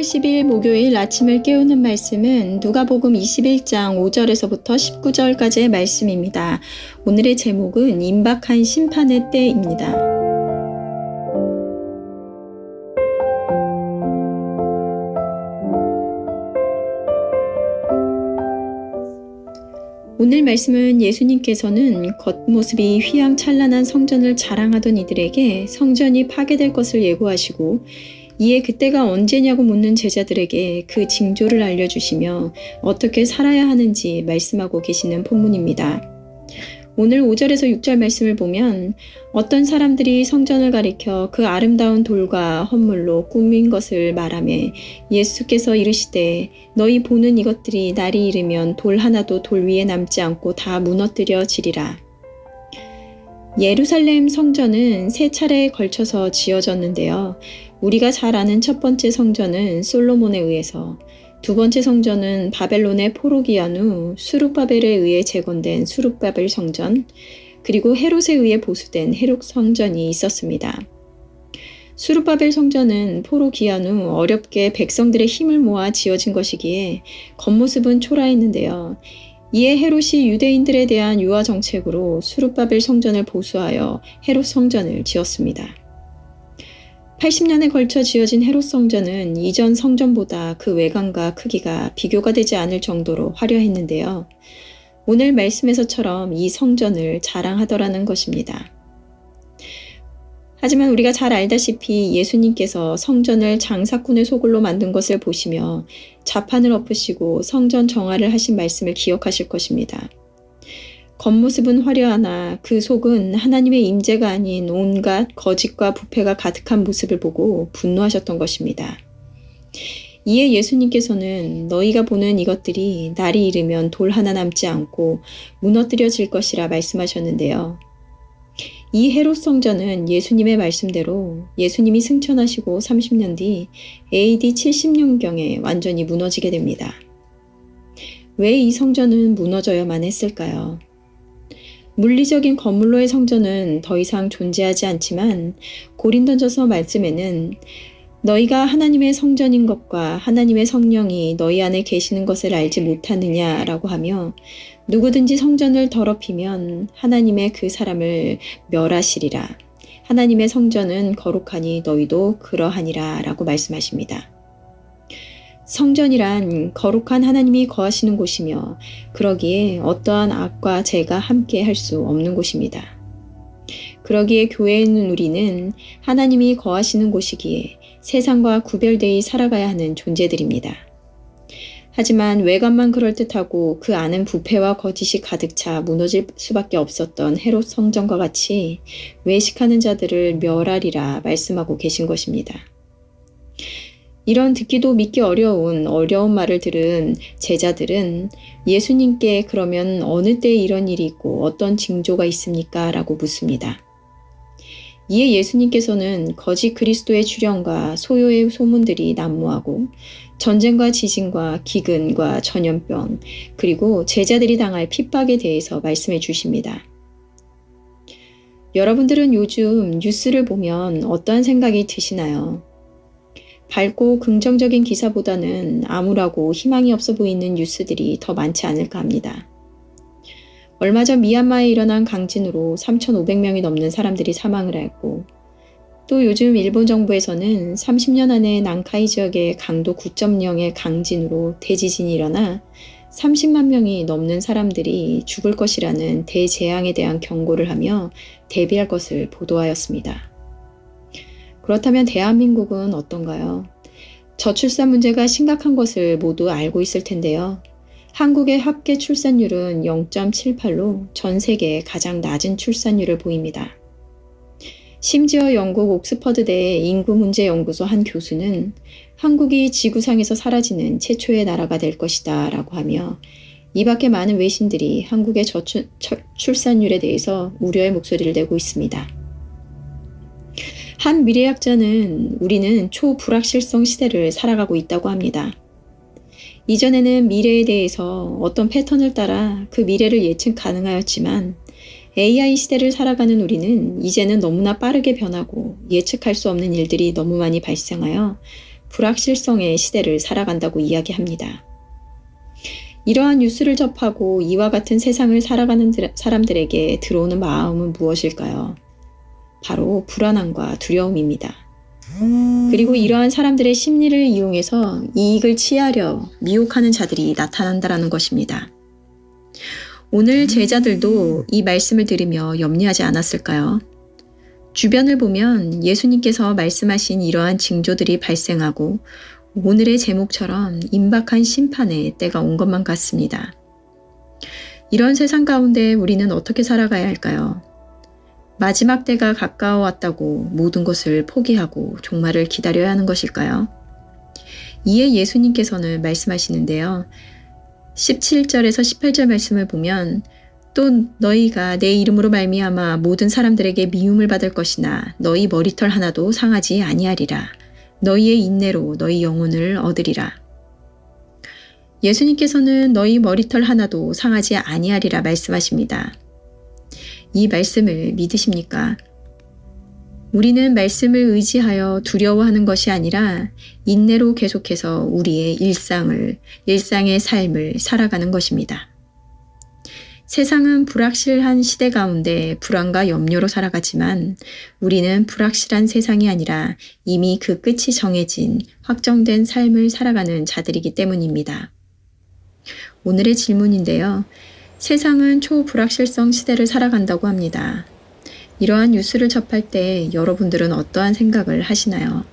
10일 목요일 아침을 깨우는 말씀은 누가복음 21장 5절에서부터 19절까지의 말씀입니다. 오늘의 제목은 임박한 심판의 때입니다. 오늘 말씀은 예수님께서는 겉모습이 휘황찬란한 성전을 자랑하던 이들에게 성전이 파괴될 것을 예고하시고 이에 그때가 언제냐고 묻는 제자들에게 그 징조를 알려주시며 어떻게 살아야 하는지 말씀하고 계시는 본문입니다. 오늘 5절에서 6절 말씀을 보면 어떤 사람들이 성전을 가리켜 그 아름다운 돌과 헌물로 꾸민 것을 말하며 예수께서 이르시되 너희 보는 이것들이 날이 이르면 돌 하나도 돌 위에 남지 않고 다 무너뜨려지리라. 예루살렘 성전은 세 차례에 걸쳐서 지어졌는데요. 우리가 잘 아는 첫 번째 성전은 솔로몬에 의해서, 두 번째 성전은 바벨론의 포로기한 후 수룹바벨에 의해 재건된 수룹바벨 성전, 그리고 헤롯에 의해 보수된 헤롯 성전이 있었습니다. 수룹바벨 성전은 포로기한 후 어렵게 백성들의 힘을 모아 지어진 것이기에 겉모습은 초라했는데요. 이에 헤롯이 유대인들에 대한 유화 정책으로 수룹바벨 성전을 보수하여 헤롯 성전을 지었습니다. 80년에 걸쳐 지어진 헤롯 성전은 이전 성전보다 그 외관과 크기가 비교가 되지 않을 정도로 화려했는데요. 오늘 말씀에서처럼 이 성전을 자랑하더라는 것입니다. 하지만 우리가 잘 알다시피 예수님께서 성전을 장사꾼의 소굴로 만든 것을 보시며 자판을 엎으시고 성전 정화를 하신 말씀을 기억하실 것입니다. 겉모습은 화려하나 그 속은 하나님의 임재가 아닌 온갖 거짓과 부패가 가득한 모습을 보고 분노하셨던 것입니다. 이에 예수님께서는 너희가 보는 이것들이 날이 이르면 돌 하나 남지 않고 무너뜨려질 것이라 말씀하셨는데요. 이 헤롯 성전은 예수님의 말씀대로 예수님이 승천하시고 30년 뒤 AD 70년경에 완전히 무너지게 됩니다. 왜 이 성전은 무너져야만 했을까요? 물리적인 건물로의 성전은 더 이상 존재하지 않지만 고린도전서 말씀에는 너희가 하나님의 성전인 것과 하나님의 성령이 너희 안에 계시는 것을 알지 못하느냐라고 하며 누구든지 성전을 더럽히면 하나님의 그 사람을 멸하시리라. 하나님의 성전은 거룩하니 너희도 그러하니라 라고 말씀하십니다. 성전이란 거룩한 하나님이 거하시는 곳이며 그러기에 어떠한 악과 죄가 함께 할 수 없는 곳입니다. 그러기에 교회에 있는 우리는 하나님이 거하시는 곳이기에 세상과 구별되이 살아가야 하는 존재들입니다. 하지만 외관만 그럴듯하고 그 안은 부패와 거짓이 가득 차 무너질 수밖에 없었던 헤롯 성전과 같이 외식하는 자들을 멸하리라 말씀하고 계신 것입니다. 이런 듣기도 믿기 어려운 말을 들은 제자들은 예수님께 그러면 어느 때에 이런 일이 있고 어떤 징조가 있습니까? 라고 묻습니다. 이에 예수님께서는 거짓 그리스도의 출현과 소요의 소문들이 난무하고 전쟁과 지진과 기근과 전염병 그리고 제자들이 당할 핍박에 대해서 말씀해 주십니다. 여러분들은 요즘 뉴스를 보면 어떠한 생각이 드시나요? 밝고 긍정적인 기사보다는 암울하고 희망이 없어 보이는 뉴스들이 더 많지 않을까 합니다. 얼마 전 미얀마에 일어난 강진으로 3,500명이 넘는 사람들이 사망을 했고 또 요즘 일본 정부에서는 30년 안에 난카이 지역의 강도 9.0의 강진으로 대지진이 일어나 30만 명이 넘는 사람들이 죽을 것이라는 대재앙에 대한 경고를 하며 대비할 것을 보도하였습니다. 그렇다면 대한민국은 어떤가요? 저출산 문제가 심각한 것을 모두 알고 있을 텐데요. 한국의 합계 출산율은 0.78로 전 세계 가장 낮은 출산율을 보입니다. 심지어 영국 옥스퍼드대 인구문제연구소 한 교수는 한국이 지구상에서 사라지는 최초의 나라가 될 것이다 라고 하며 이 밖에 많은 외신들이 한국의 저출산율에 대해서 우려의 목소리를 내고 있습니다. 한 미래학자는 우리는 초불확실성 시대를 살아가고 있다고 합니다. 이전에는 미래에 대해서 어떤 패턴을 따라 그 미래를 예측 가능하였지만 AI 시대를 살아가는 우리는 이제는 너무나 빠르게 변하고 예측할 수 없는 일들이 너무 많이 발생하여 불확실성의 시대를 살아간다고 이야기합니다. 이러한 뉴스를 접하고 이와 같은 세상을 살아가는 사람들에게 들어오는 마음은 무엇일까요? 바로 불안함과 두려움입니다. 그리고 이러한 사람들의 심리를 이용해서 이익을 취하려 미혹하는 자들이 나타난다는 것입니다. 오늘 제자들도 이 말씀을 들으며 염려하지 않았을까요? 주변을 보면 예수님께서 말씀하신 이러한 징조들이 발생하고 오늘의 제목처럼 임박한 심판의 때가 온 것만 같습니다. 이런 세상 가운데 우리는 어떻게 살아가야 할까요? 마지막 때가 가까워 왔다고 모든 것을 포기하고 종말을 기다려야 하는 것일까요? 이에 예수님께서는 말씀하시는데요. 17절에서 18절 말씀을 보면 또 너희가 내 이름으로 말미암아 모든 사람들에게 미움을 받을 것이나 너희 머리털 하나도 상하지 아니하리라. 너희의 인내로 너희 영혼을 얻으리라. 예수님께서는 너희 머리털 하나도 상하지 아니하리라 말씀하십니다. 이 말씀을 믿으십니까? 우리는 말씀을 의지하여 두려워하는 것이 아니라 인내로 계속해서 우리의 일상의 삶을 살아가는 것입니다. 세상은 불확실한 시대 가운데 불안과 염려로 살아가지만 우리는 불확실한 세상이 아니라 이미 그 끝이 정해진 확정된 삶을 살아가는 자들이기 때문입니다. 오늘의 질문인데요. 세상은 초불확실성 시대를 살아간다고 합니다. 이러한 뉴스를 접할 때 여러분들은 어떠한 생각을 하시나요?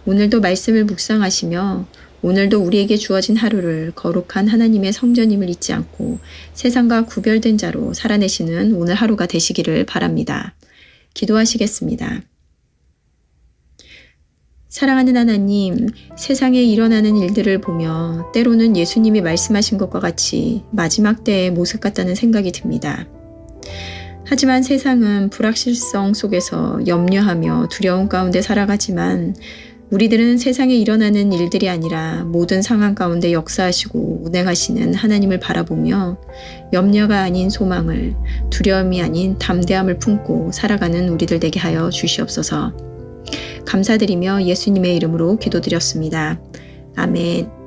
오늘도 말씀을 묵상하시며 오늘도 우리에게 주어진 하루를 거룩한 하나님의 성전임을 잊지 않고 세상과 구별된 자로 살아내시는 오늘 하루가 되시기를 바랍니다. 기도하시겠습니다. 사랑하는 하나님, 세상에 일어나는 일들을 보며 때로는 예수님이 말씀하신 것과 같이 마지막 때의 모습 같다는 생각이 듭니다. 하지만 세상은 불확실성 속에서 염려하며 두려움 가운데 살아가지만 우리들은 세상에 일어나는 일들이 아니라 모든 상황 가운데 역사하시고 운행하시는 하나님을 바라보며 염려가 아닌 소망을, 두려움이 아닌 담대함을 품고 살아가는 우리들 되게 하여 주시옵소서. 감사드리며 예수님의 이름으로 기도드렸습니다. 아멘.